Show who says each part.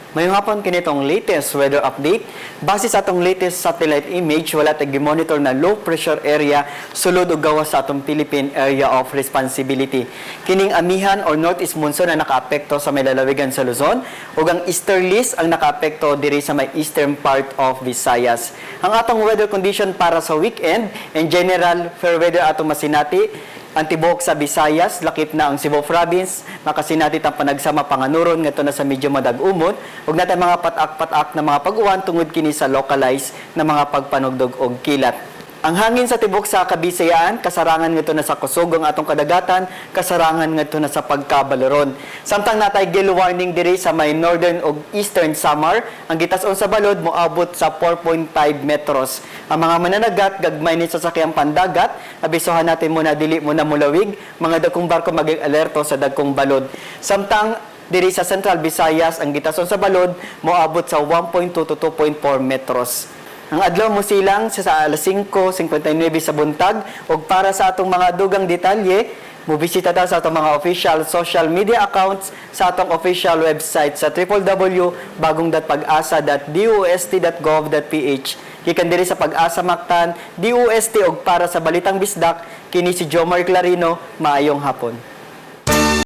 Speaker 1: Mayong hapon kinitong latest weather update. Base sa atong latest satellite image, wala tayong monitor na low pressure area sulod ug gawas sa atong Philippine Area of Responsibility. Kining amihan or northeast monsoon na nakaapekto sa may lalawigan sa Luzon ug ang easterlies ang nakaapekto diri sa may eastern part of Visayas. Ang atong weather condition para sa weekend, in general, fair weather atong masinati. Ang tibuok sa Visayas, lakip na ang Cebu Province, makasinatit ang panagsama panganuron ngadto na sa medyo madag-umon, ug natay mga patak-patak na mga pag-uwan tungod kini sa localized na mga pagpanugdog og kilat. Ang hangin sa tibuok sa Kabisayaan, kasarangan ngadto na sa kusog ang atong kadagatan, kasarangan ngadto na sa pagkabaloron. Samtang natay gale warning diri sa may northern ug eastern Samar, ang gitas-on sa balod moabot sa 4.5 metros. Ang mga mananagat gagmay ni sasakyang pandagat, abisohan natin muna dili muna mulawig, mga dagkong barko maging alerto sa dagkong balod. Samtang diri sa Central Visayas, ang gitas-on sa balod moabot sa 1.2 to 2.4 metros. Ang adlaw mo silang sa alas 5:59 sa buntag ug para sa atong mga dugang detalye, mobisita ta sa atong mga official social media accounts sa atong official website sa www.bagongdatpag-asa.dost.gov.ph. Gikan diri sa Pag-asa Mactan, DOST ug para sa Balitang Bisdak, kini si Jomar Clarino, maayong hapon.